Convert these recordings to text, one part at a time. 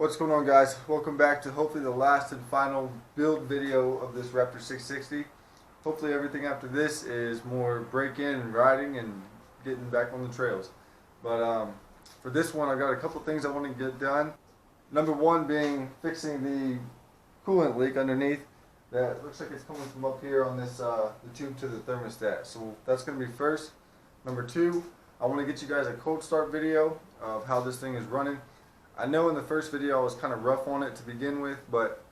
What's going on, guys? Welcome back to hopefully the last and final build video of this Raptor 660. Hopefully everything after this is more break-in and riding and getting back on the trails. But for this one, I got a couple things I want to get done. Number one being fixing the coolant leak underneath. That looks like it's coming from up here on this the tube to the thermostat. So that's going to be first. Number two, I want to get you guys a cold start video of how this thing is running. I know in the first video I was kind of rough on it to begin with, but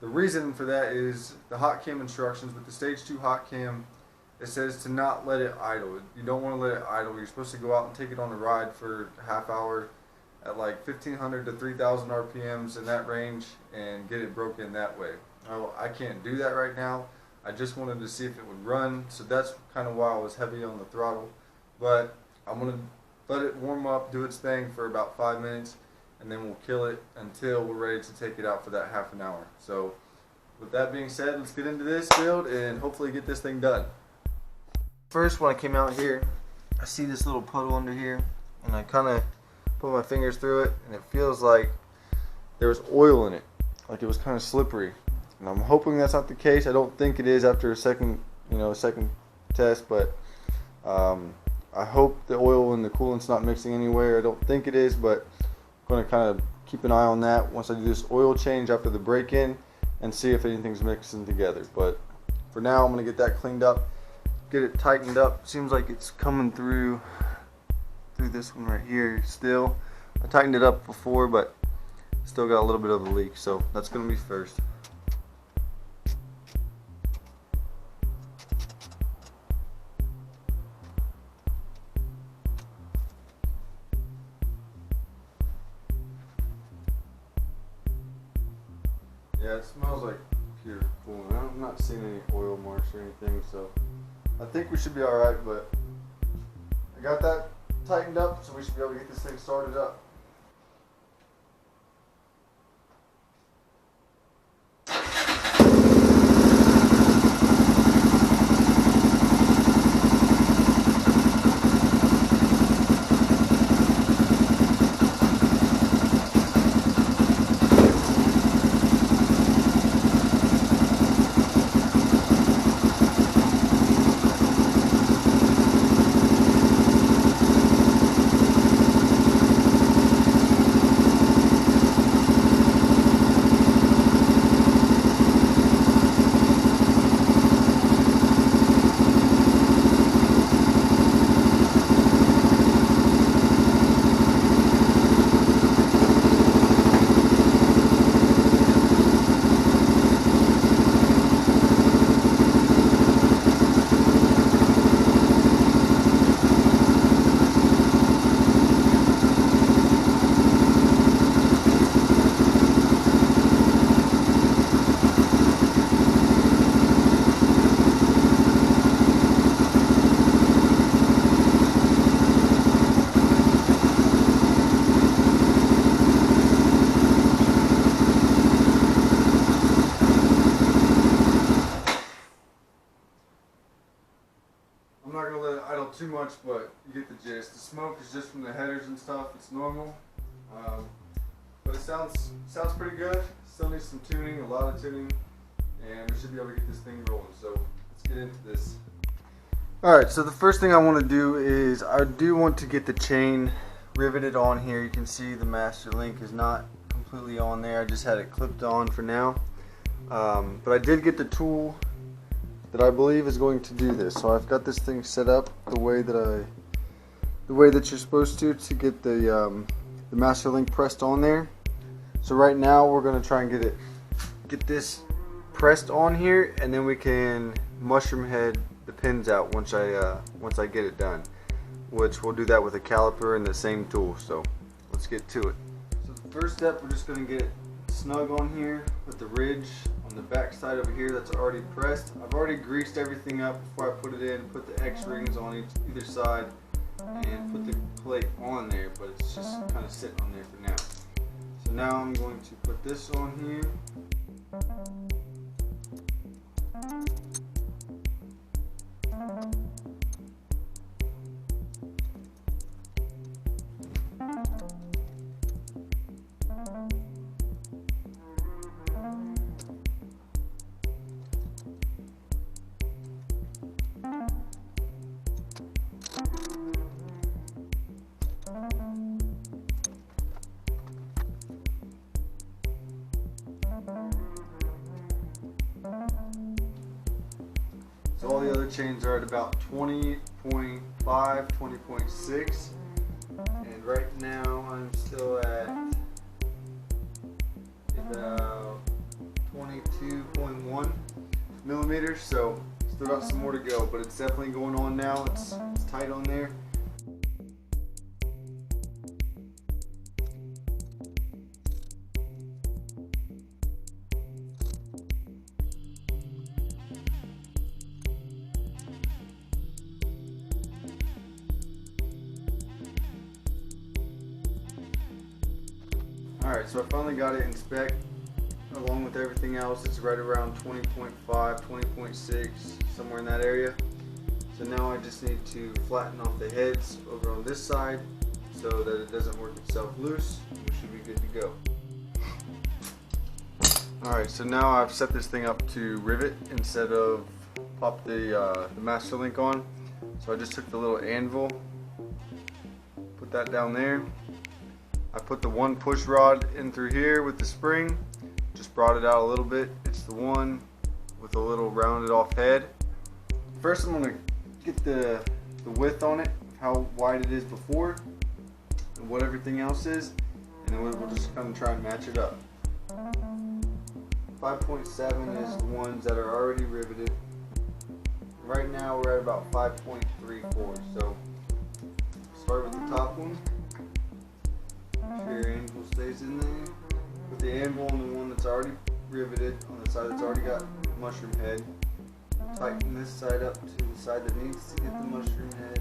the reason for that is the hot cam instructions. With the stage 2 hot cam, it says to not let it idle. You don't want to let it idle. You're supposed to go out and take it on a ride for a half hour at like 1500 to 3000 RPMs in that range and get it broken that way. I can't do that right now. I just wanted to see if it would run, so that's kind of why I was heavy on the throttle. But I'm going to let it warm up, do its thing for about 5 minutes, and then we'll kill it until we're ready to take it out for that half an hour. So with that being said, let's get into this build and hopefully get this thing done. First, when I came out here, I see this little puddle under here, and I kind of put my fingers through it, and it feels like there was oil in it, like it was kind of slippery. And I'm hoping that's not the case. I don't think it is after a second test, but I hope the oil and the coolant's not mixing anywhere. I don't think it is, but I'm going to kind of keep an eye on that once I do this oil change after the break-in and see if anything's mixing together. But for now, I'm going to get that cleaned up, get it tightened up. Seems like it's coming through this one right here still. I tightened it up before, but still got a little bit of a leak, so that's going to be first. Yeah, it smells like pure coolant. I'm not seeing any oil marks or anything, so I think we should be alright, but I got that tightened up, so we should be able to get this thing started up. I'm not going to let it idle too much, but you get the gist. The smoke is just from the headers and stuff. It's normal. But it sounds pretty good. Still needs some tuning, a lot of tuning, and we should be able to get this thing rolling. So let's get into this. Alright, so the first thing I want to do is I do want to get the chain riveted on here. You can see the master link is not completely on there. I just had it clipped on for now. But I did get the tool that I believe is going to do this. So I've got this thing set up the way that you're supposed to get the master link pressed on there. So right now we're going to try and get this pressed on here, and then we can mushroom head the pins out once I get it done, which we'll do that with a caliper and the same tool. So let's get to it. So the first step, we're just going to get it snug on here with the ridge on the back side over here that's already pressed. I've already greased everything up before I put it in, put the X rings on either side, and put the plate on there, but it's just kind of sitting on there for now. So now I'm going to put this on here. So all the other chains are at about 20.5, 20.6, and right now I'm still at about 22.1 millimeters, so still got some more to go, but it's definitely going on now. It's tight on there. Alright, so I finally got it in spec. Along with everything else, it's right around 20.5, 20.6, somewhere in that area. So now I just need to flatten off the heads over on this side so that it doesn't work itself loose. We should be good to go. Alright, so now I've set this thing up to rivet instead of pop the master link on. So I just took the little anvil, put that down there. I put the one push rod in through here with the spring, just brought it out a little bit. It's the one with a little rounded off head. First I'm going to get the width on it, how wide it is before, and what everything else is, and then we'll just kind of try and match it up. 5.7 is the ones that are already riveted. Right now we're at about 5.34, so start with the top one. Make sure your anvil stays in there. Put the anvil on the one that's already riveted, on the side that's already got mushroom head. Tighten this side up to the side that needs to get the mushroom head.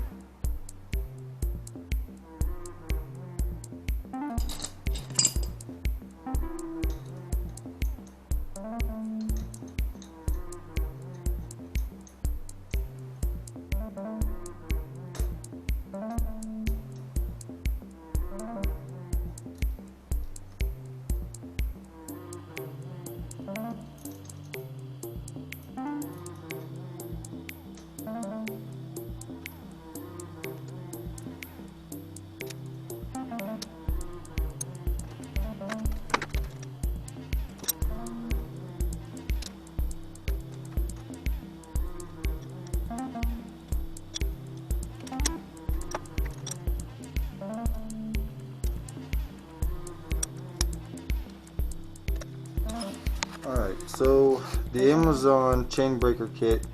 Alright, so the Amazon chain breaker kit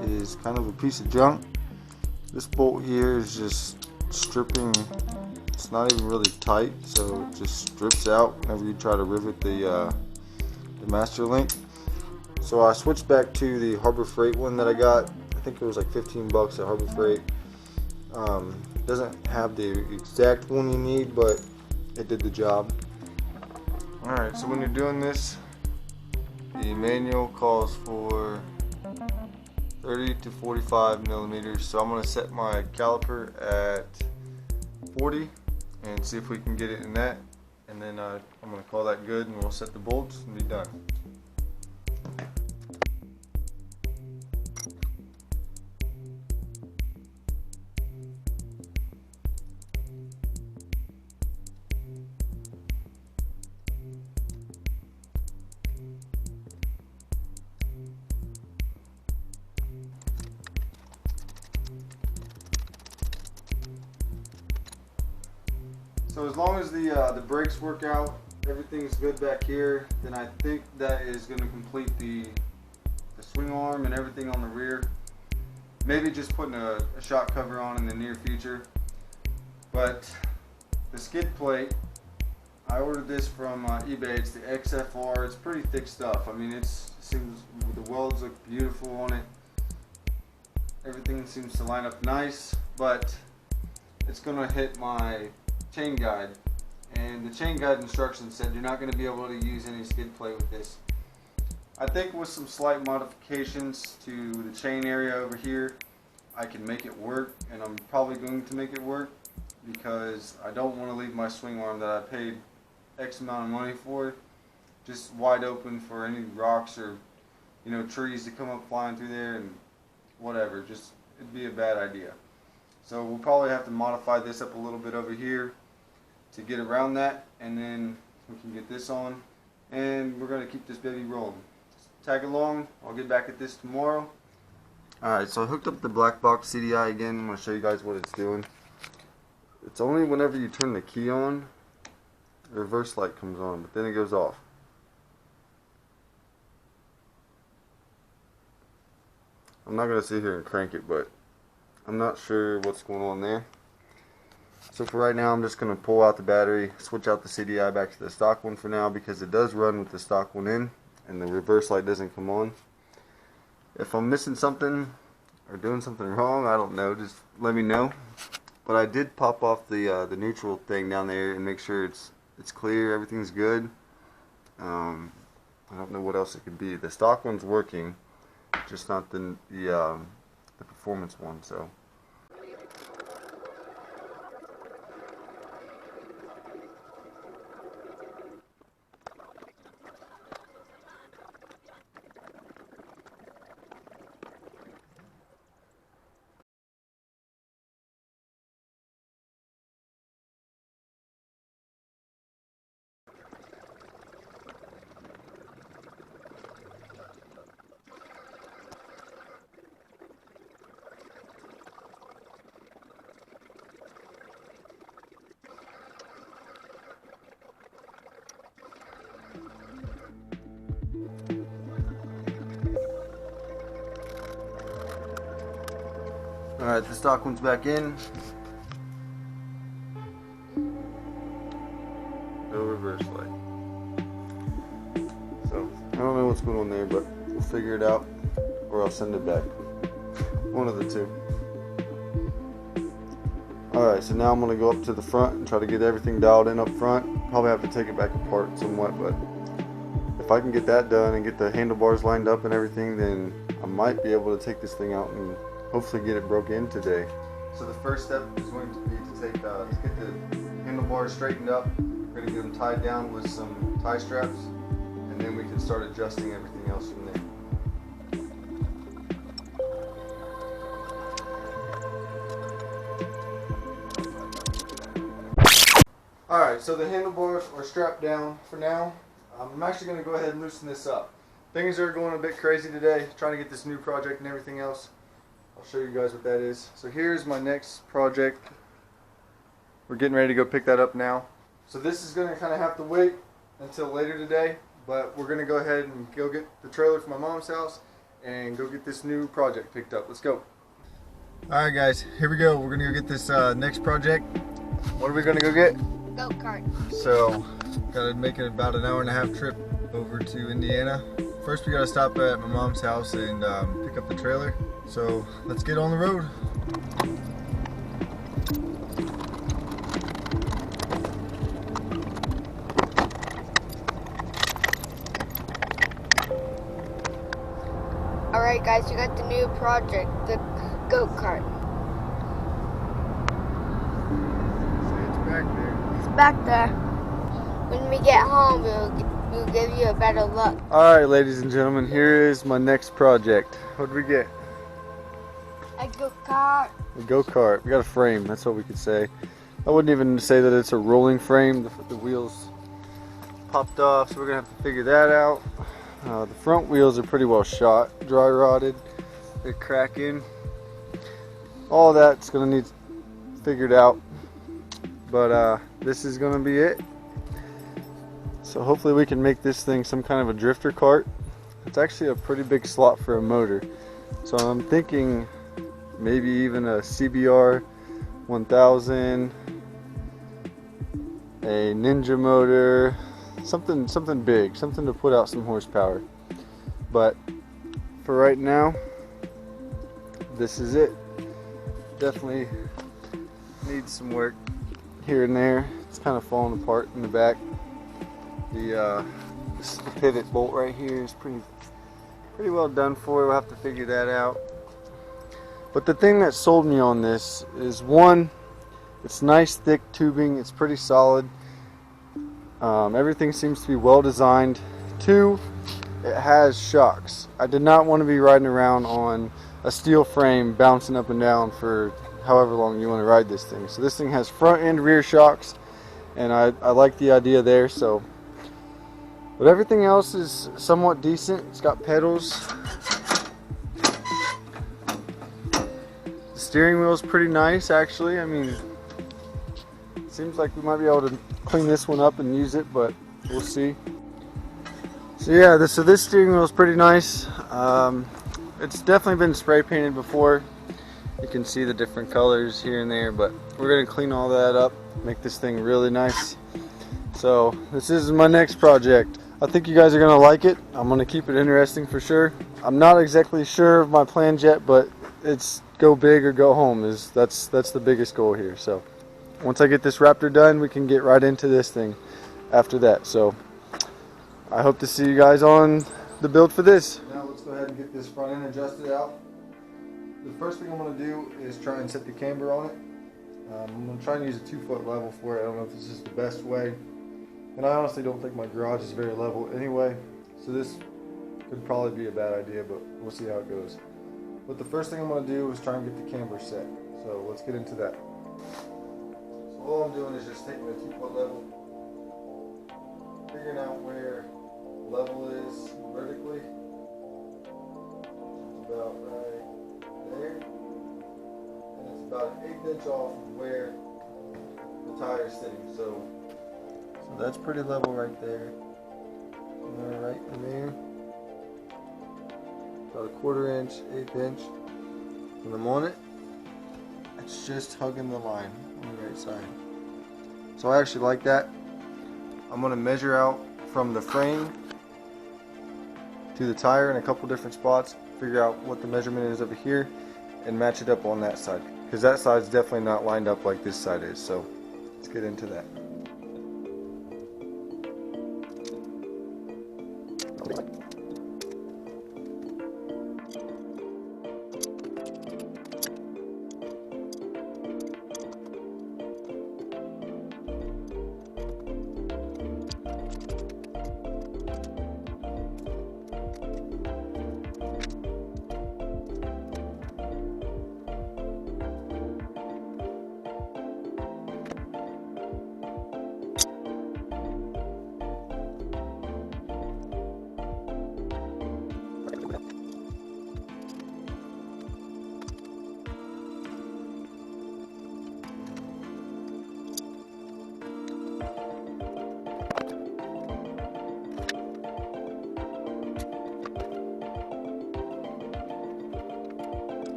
is kind of a piece of junk. This bolt here is just stripping. It's not even really tight, so it just strips out whenever you try to rivet the master link. So I switched back to the Harbor Freight one that I got. I think it was like 15 bucks at Harbor Freight. Doesn't have the exact one you need, but it did the job. Alright, so when you're doing this, the manual calls for 30 to 45 millimeters, so I'm going to set my caliper at 40 and see if we can get it in that, and then I'm going to call that good, and we'll set the bolts and be done. So as long as the brakes work out, everything's good back here, then I think that is going to complete the swing arm and everything on the rear. Maybe just putting a shock cover on in the near future. But the skid plate, I ordered this from eBay. It's the XFR. It's pretty thick stuff. I mean, it seems the welds look beautiful on it. Everything seems to line up nice, but it's going to hit my chain guide, and the chain guide instructions said you're not going to be able to use any skid plate with this. I think with some slight modifications to the chain area over here, I can make it work, and I'm probably going to make it work because I don't want to leave my swing arm that I paid X amount of money for just wide open for any rocks or trees to come up flying through there and whatever. Just it'd be a bad idea. So we'll probably have to modify this up a little bit over here to get around that, and then we can get this on, and we're going to keep this baby rolling. Tag along. I'll get back at this tomorrow, Alright, so I hooked up the black box CDI again. I'm going to show you guys what it's doing. It's only whenever you turn the key on, the reverse light comes on, but then it goes off. I'm not going to sit here and crank it, but I'm not sure what's going on there. So for right now, I'm just going to pull out the battery, switch out the CDI back to the stock one for now, because it does run with the stock one in, and the reverse light doesn't come on. If I'm missing something or doing something wrong, I don't know, just let me know. But I did pop off the neutral thing down there and make sure it's clear, everything's good. I don't know what else it could be. The stock one's working, just not the performance one. So. Alright, the stock one's back in. No reverse light. So, I don't know what's going on there, but we'll figure it out, or I'll send it back. One of the two. Alright, so now I'm going to go up to the front and try to get everything dialed in up front. Probably have to take it back apart somewhat, but if I can get that done and get the handlebars lined up and everything, then I might be able to take this thing out and hopefully get it broke in today. So the first step is going to be to get the handlebars straightened up. We're going to get them tied down with some tie straps, and then we can start adjusting everything else from there. Alright, so the handlebars are strapped down for now. I'm actually going to go ahead and loosen this up. Things are going a bit crazy today, trying to get this new project and everything else. I'll show you guys what that is. So here's my next project. We're getting ready to go pick that up now. So this is going to kind of have to wait until later today, but we're going to go ahead and go get the trailer from my mom's house and go get this new project picked up. Let's go. Alright guys, here we go. We're going to go get this next project. What are we going to go get? Go-kart. So, got to make it about an hour-and-a-half trip over to Indiana. First we got to stop at my mom's house and pick up the trailer. So let's get on the road. Alright guys, we got the new project, the go-kart. It's back there. It's back there. When we get home, we'll give you a better look. Alright ladies and gentlemen, here is my next project. What did we get? A go-kart. A go-kart. We got a frame, that's what we could say. I wouldn't even say that it's a rolling frame. The wheels popped off, so we're going to have to figure that out. The front wheels are pretty well shot, dry rotted. They're cracking. All that's going to need figured out. But this is going to be it. So hopefully we can make this thing some kind of a drifter kart. It's actually a pretty big slot for a motor. So I'm thinking maybe even a CBR 1000, a Ninja motor, something big, something to put out some horsepower. But for right now, this is it. Definitely needs some work here and there. It's kind of falling apart in the back. The pivot bolt right here is pretty well done for. We'll have to figure that out. But the thing that sold me on this is, one, it's nice thick tubing, it's pretty solid. Everything seems to be well designed. Two, it has shocks. I did not want to be riding around on a steel frame bouncing up and down for however long you want to ride this thing. So this thing has front and rear shocks, and I like the idea there. So, but everything else is somewhat decent. It's got pedals. steering wheel is pretty nice, actually. I mean, it seems like we might be able to clean this one up and use it, but we'll see. So yeah, this steering wheel is pretty nice. It's definitely been spray painted before. You can see the different colors here and there, but we're gonna clean all that up, make this thing really nice. So this is my next project. I think you guys are gonna like it. I'm gonna keep it interesting for sure. I'm not exactly sure of my plans yet, but it's go big or go home. That's the biggest goal here. So once I get this Raptor done, we can get right into this thing after that. So I hope to see you guys on the build for this. Now let's go ahead and get this front end adjusted out. The first thing I'm going to do is try and set the camber on it. I'm going to try and use a 2-foot level for it. I don't know if this is the best way. And I honestly don't think my garage is very level anyway. So this could probably be a bad idea, but we'll see how it goes. But the first thing I'm going to do is try and get the camber set. So let's get into that. So all I'm doing is just taking a 2-foot level, figuring out where level is vertically. It's about right there, and it's about 1/8 inch off of where the tire is sitting. So that's pretty level right there. And right in there, about 1/4 inch, 1/8 inch. When I'm on it, it's just hugging the line on the right side. So I actually like that. I'm going to measure out from the frame to the tire in a couple different spots, figure out what the measurement is over here, and match it up on that side, because that side's definitely not lined up like this side is. So let's get into that.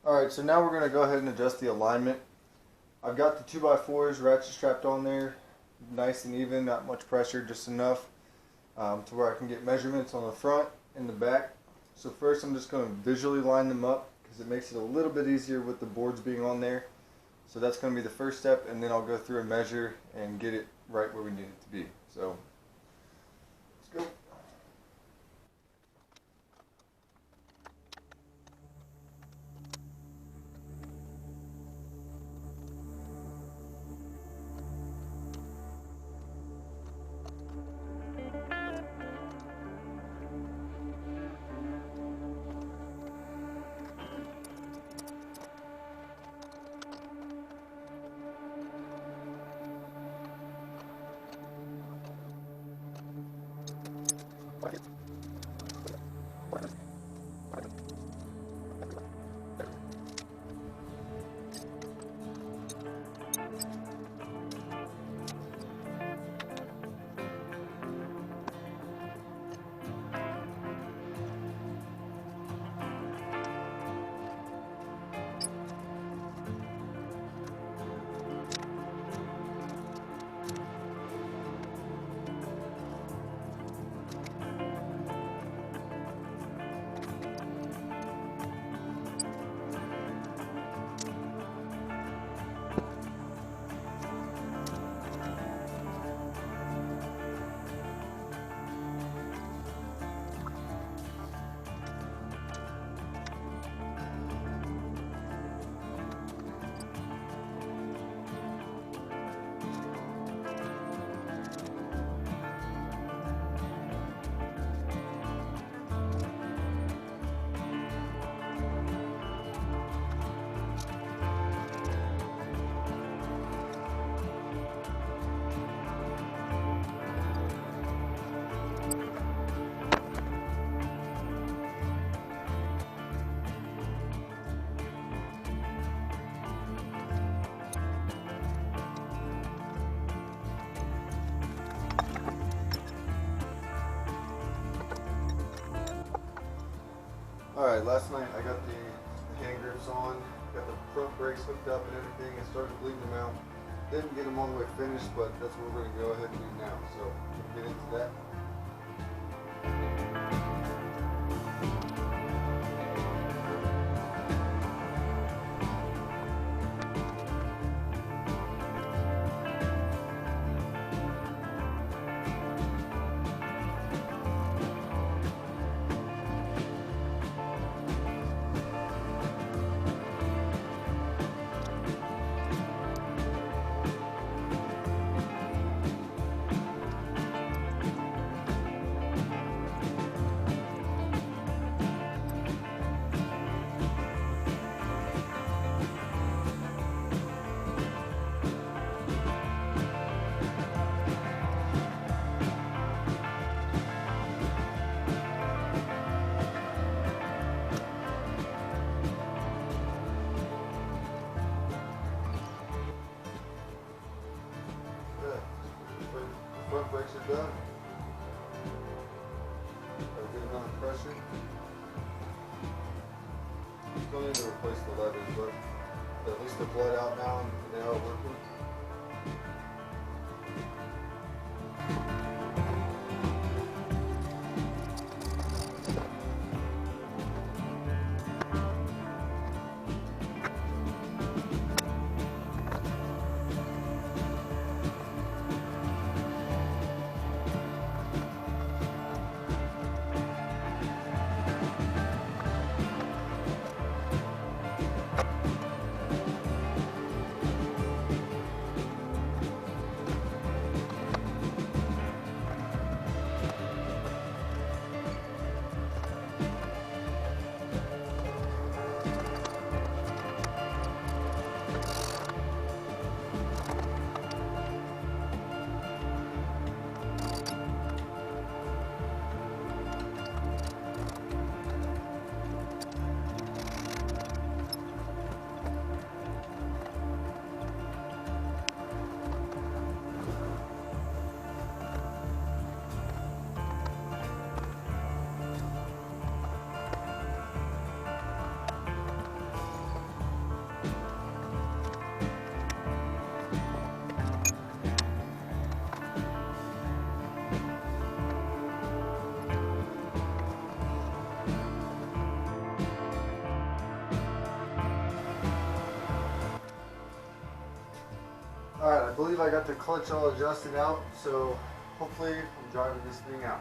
Alright, so now we're going to go ahead and adjust the alignment. I've got the 2x4s ratchet strapped on there, nice and even, not much pressure, just enough to where I can get measurements on the front and the back. So first I'm just going to visually line them up, because it makes it a little bit easier with the boards being on there. So that's going to be the first step, and then I'll go through and measure and get it right where we need it to be. So let's go. Alright, last night I got the hand grips on, got the front brakes hooked up and everything, and started bleeding them out. Didn't get them all the way finished, but that's what we're going to go ahead and do now. So we'll get into that. Front brakes are done. Got a good amount of pressure. Still need to replace the levers, but at least they're bled out now and they are working. Alright, I believe I got the clutch all adjusted out, so hopefully I'm driving this thing out.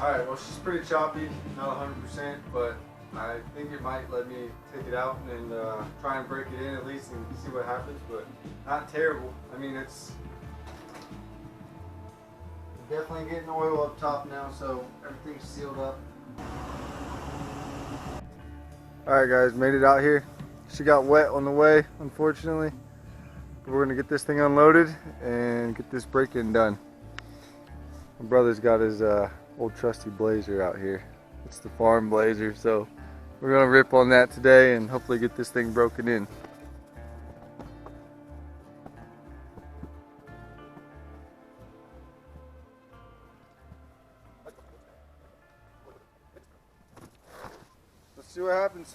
Alright, well she's pretty choppy, not 100%, but I think it might let me take it out and try and break it in at least and see what happens, but not terrible. I mean, it's definitely getting oil up top now, so everything's sealed up. Alright guys, made it out here. She got wet on the way, unfortunately. But we're gonna get this thing unloaded and get this break-in done. My brother's got his old trusty Blazer out here. It's the farm Blazer, so we're gonna rip on that today and hopefully get this thing broken in. Let's see what happens.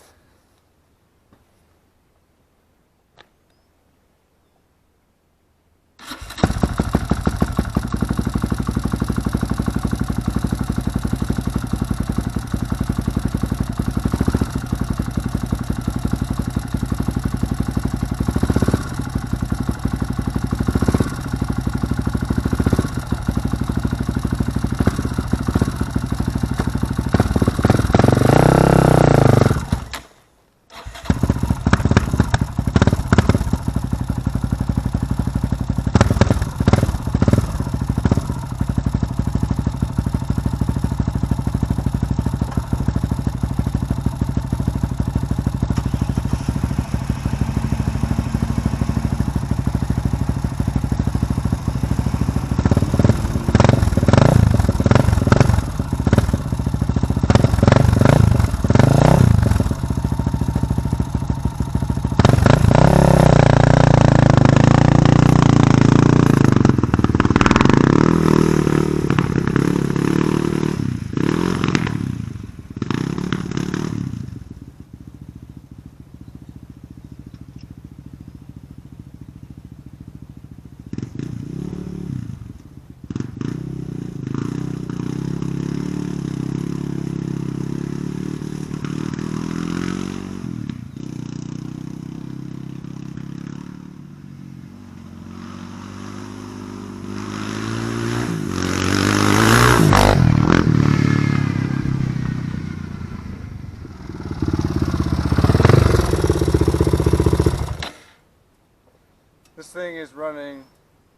is running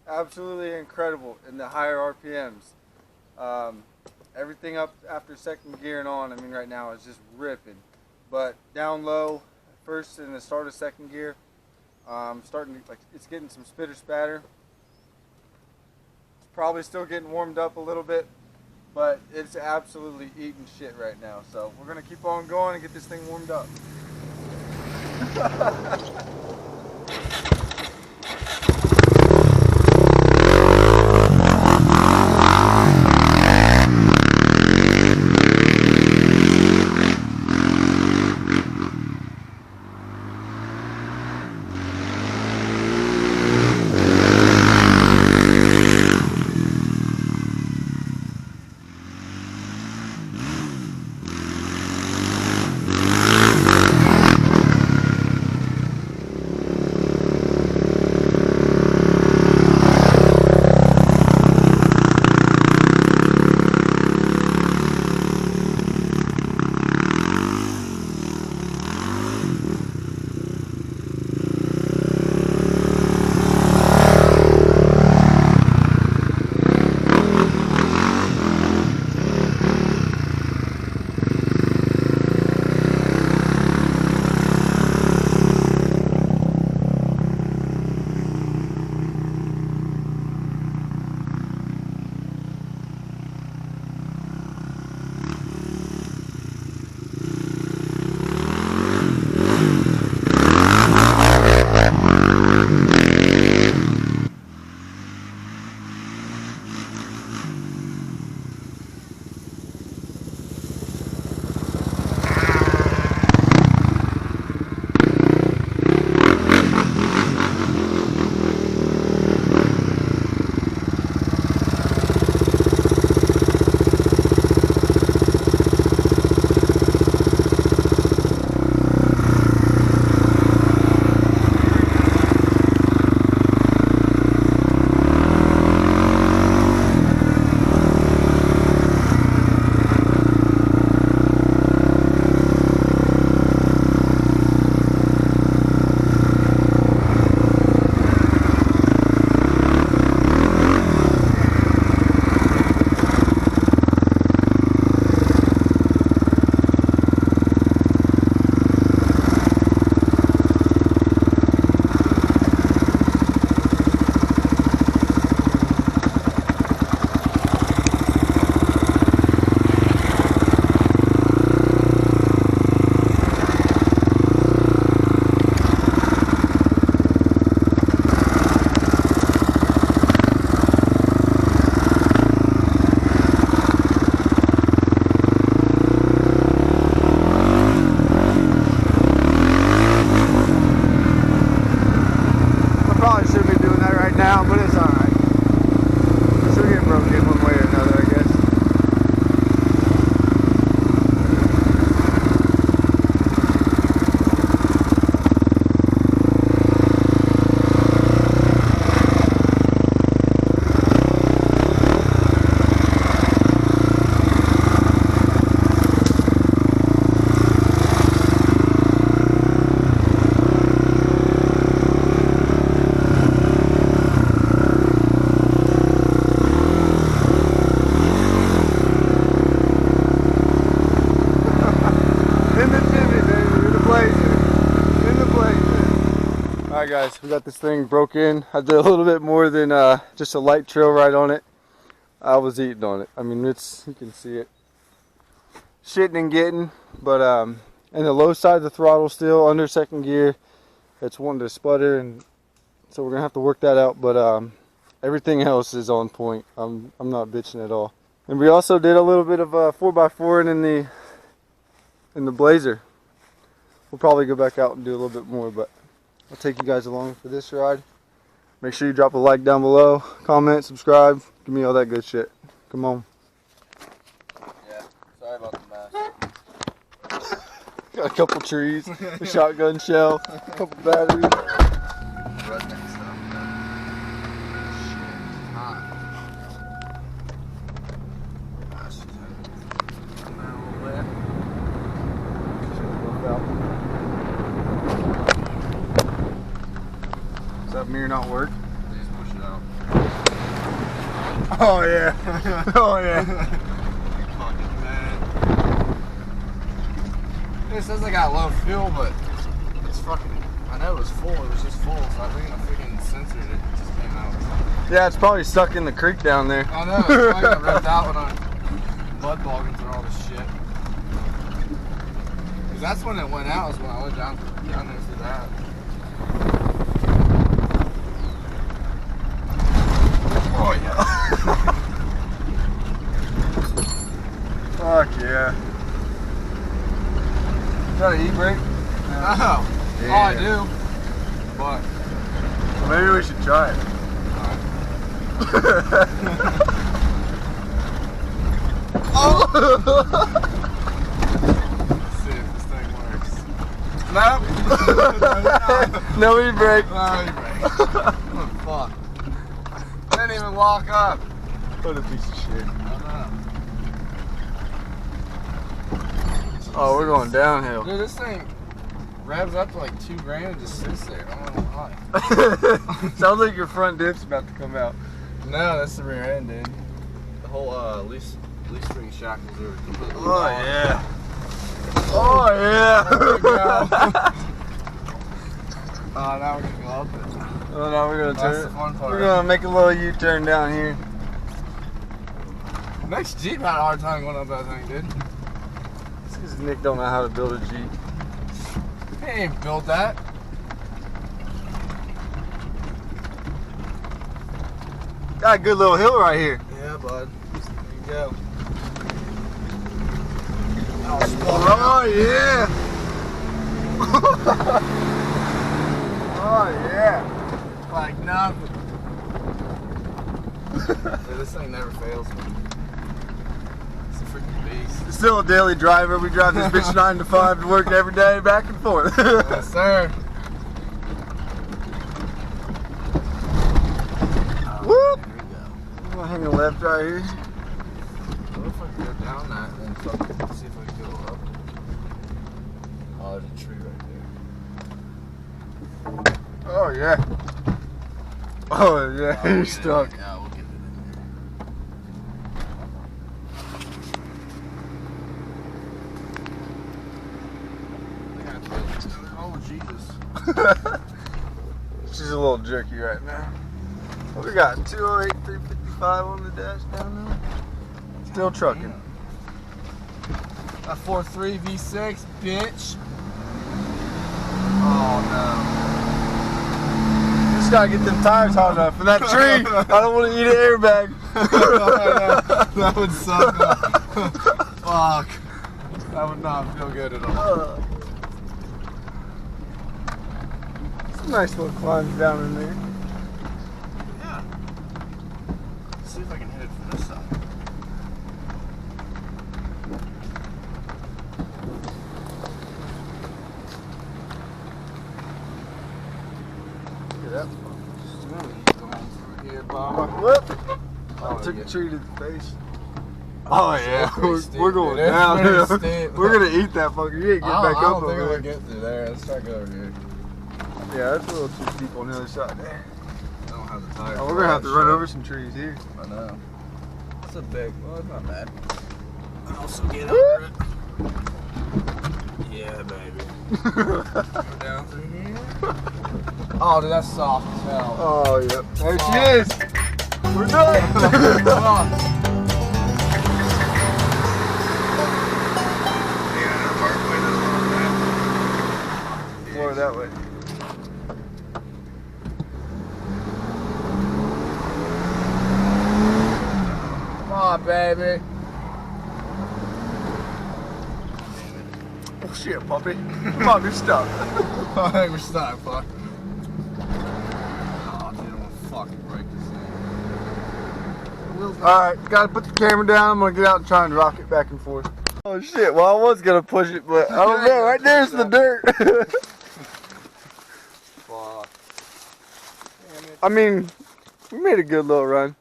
absolutely incredible in the higher RPMs. Everything up after second gear and on, I mean, right now is just ripping. But down low, first and the start of second gear, starting to, like, it's getting some spitter spatter. It's probably still getting warmed up a little bit, but it's absolutely eating shit right now. So we're gonna keep on going and get this thing warmed up. Alright guys, we got this thing broke in. I did a little bit more than just a light trail ride on it. I was eating on it. I mean, it's, you can see it shitting and getting, but and the low side of the throttle still under second gear, it's wanting to sputter, and so we're gonna have to work that out, but everything else is on point. I'm not bitching at all. And we also did a little bit of 4x4 in the Blazer. We'll probably go back out and do a little bit more, but I'll take you guys along for this ride. Make sure you drop a like down below, comment, subscribe, give me all that good shit. Come on. Yeah, sorry about the mess. Got a couple trees, a shotgun shell, a couple batteries. Redneck stuff. Shit, it's hot. Come down a little bit. Does that mirror not work? Oh yeah. Oh yeah. Fucking man. It says I got low fuel, but it's fucking. I know it was full. It was just full, so I think I freaking censored it. It just came out. Yeah, it's probably stuck in the creek down there. I know. It's probably got ripped out when I'm mud bogging through all this shit. Cause that's when it went out. Was when I went down there through that. Oh yeah. Fuck yeah. Is that an e-brake? No. Yeah. Oh, I do. But Maybe we should try it. Oh! Let's see if this thing works. Nope. No e-brake. No e-brake. Oh, fuck. Didn't even lock up. What a piece of shit. I don't know. Oh, we're going downhill. Dude, this thing revs up to like $2 grand and just sits there. I don't know why. Sounds like your front diff's about to come out. No, that's the rear end, dude. The whole leaf spring shackles are completely Oh gone. yeah. Oh yeah. There we go. Oh, now we're gonna go up it. Oh, now we're gonna That's turn. the fun part. We're gonna make a little U-turn down here. Next Jeep had a hard time going up that thing, dude. It's because Nick don't know how to build a Jeep. He ain't built that. Got a good little hill right here. Yeah, bud. There you go. Oh yeah. Oh yeah. Like nothing. Dude, this thing never fails me. It's a freaking beast. It's still a daily driver. We drive this bitch 9 to 5 to work every day, back and forth. Yes, sir. Whoop. There we go. I'm gonna hang a left right here. What if I can go down that and then fucking see if I can go up? Oh, there's a tree right there. Oh yeah. Oh yeah, we'll you're get it. stuck. Yeah, we'll get it in there. Oh, Jesus. She's a little jerky right now. What we got? 208, 355 on the dash down there. Still trucking. A 4.3 V6, bitch. Oh Just gotta get them tires hot enough for that tree. I don't want to eat an airbag. no. That would suck. Fuck. That would not feel good at all. Some nice little climbs down in there. Yeah. Let's see if I can hit it from this side. Look at that. Going through here, Baba. Whoop. I Oh, took yeah. a tree to the face. Oh yeah, pretty we're steep, going dude. It's down. pretty steep. We're gonna eat that fucker. You ain't get back I up don't think over I'm there. gonna get through there. Let's try to go over here. Yeah, that's a little too steep on the other side there. I don't have the tires. Oh, for we're gonna have that to run shit. over some trees here. I know. It's a big. Well, it's not bad. I also get over it. Yeah, baby. Go down through here. Oh, dude, that's soft as hell. Oh, yep. There she is. We're done. Come on. More that way. Come on, baby. Oh shit, puppy. Come on, you're stuck. I think we're stuck, fuck. Oh, dude, I'm gonna fucking break this thing. Alright, gotta put the camera down. I'm gonna get out and try and rock it back and forth. Oh shit, well I was gonna push it, but I don't know. Right there's the dirt. Fuck. I mean, we made a good little run.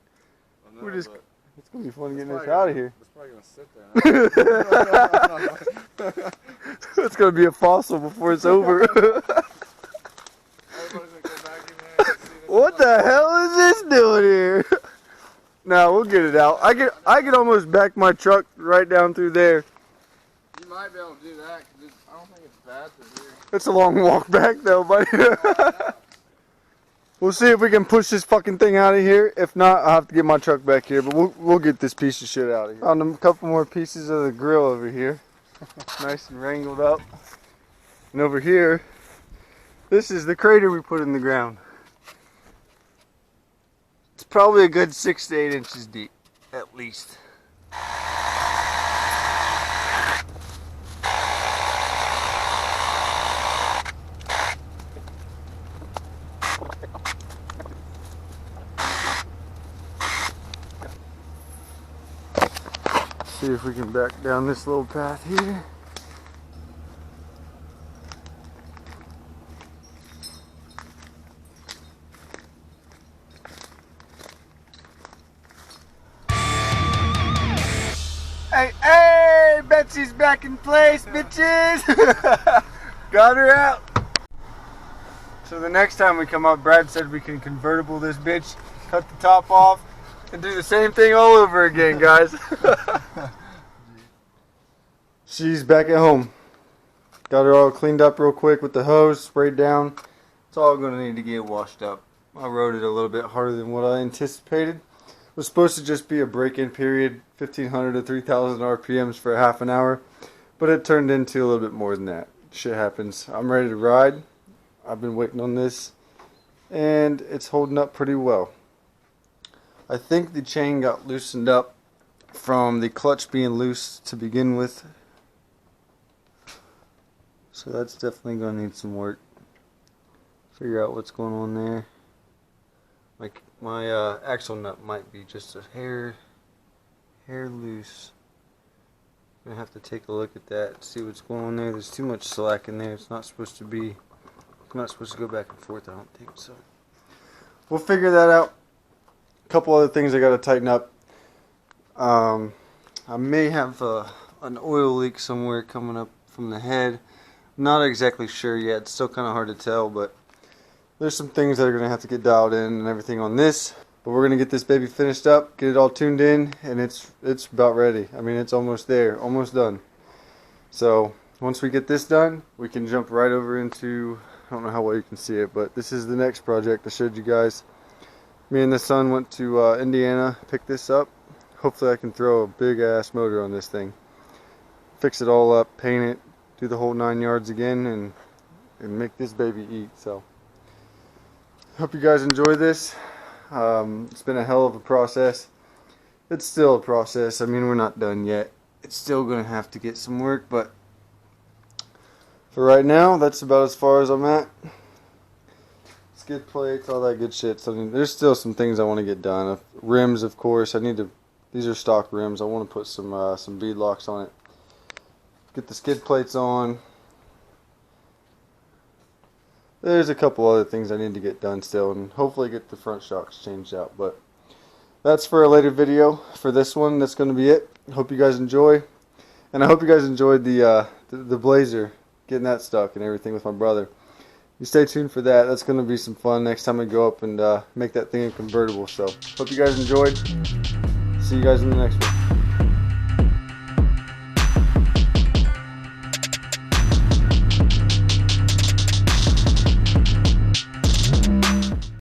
I know, We're just, but it's gonna be fun getting it's this probably out of here. It's probably gonna sit there. It's gonna be a fossil before it's over. Everybody's gonna go back in there and see this What the hell is this doing here? No, we'll get it out. I could almost back my truck right down through there. You might be able to do that because I don't think it's bad through here. It's a long walk back though, buddy. We'll see if we can push this fucking thing out of here. If not, I'll have to get my truck back here, but we'll get this piece of shit out of here. Found a couple more pieces of the grill over here. Nice and wrangled up. And over here, this is the crater we put in the ground. It's probably a good 6 to 8 inches deep, at least. See if we can back down this little path here. Hey, Betsy's back in place, bitches! Got her out. So the next time we come up, Brad said we can convertible this bitch, cut the top off, and do the same thing all over again, guys. She's back at home. Got her all cleaned up real quick with the hose, sprayed down. It's all going to need to get washed up. I rode it a little bit harder than what I anticipated. It was supposed to just be a break-in period, 1,500 to 3,000 RPMs for a half an hour, but it turned into a little bit more than that. Shit happens. I'm ready to ride. I've been waiting on this, and it's holding up pretty well. I think the chain got loosened up from the clutch being loose to begin with, so that's definitely going to need some work. Figure out what's going on there. Like my axle nut might be just a hair loose. I'm gonna have to take a look at that, see what's going on there. There's too much slack in there. It's not supposed to be. It's not supposed to go back and forth. I don't think so. We'll figure that out. A couple other things I gotta tighten up. I may have an oil leak somewhere coming up from the head. Not exactly sure yet. It's still kind of hard to tell, but there's some things that are going to have to get dialed in and everything on this. But we're going to get this baby finished up, get it all tuned in, and it's about ready. I mean, it's almost there, almost done. So once we get this done, we can jump right over into, I don't know how well you can see it, but this is the next project I showed you guys. Me and the son went to Indiana, picked this up. Hopefully I can throw a big ass motor on this thing. Fix it all up, paint it, do the whole 9 yards again, and make this baby eat. So hope you guys enjoy this. It's been a hell of a process. It's still a process. I mean, we're not done yet. It's still going to have to get some work, but for right now, that's about as far as I'm at. Skid plates, all that good shit. So I mean, there's still some things I want to get done. Rims, of course. I need to. These are stock rims. I want to put some bead locks on it. Get the skid plates on. There's a couple other things I need to get done still, and hopefully get the front shocks changed out. But that's for a later video. For this one, that's going to be it. Hope you guys enjoy, and I hope you guys enjoyed the Blazer, getting that stuck and everything with my brother. You stay tuned for that. That's going to be some fun next time I go up and make that thing a convertible. So hope you guys enjoyed. See you guys in the next one.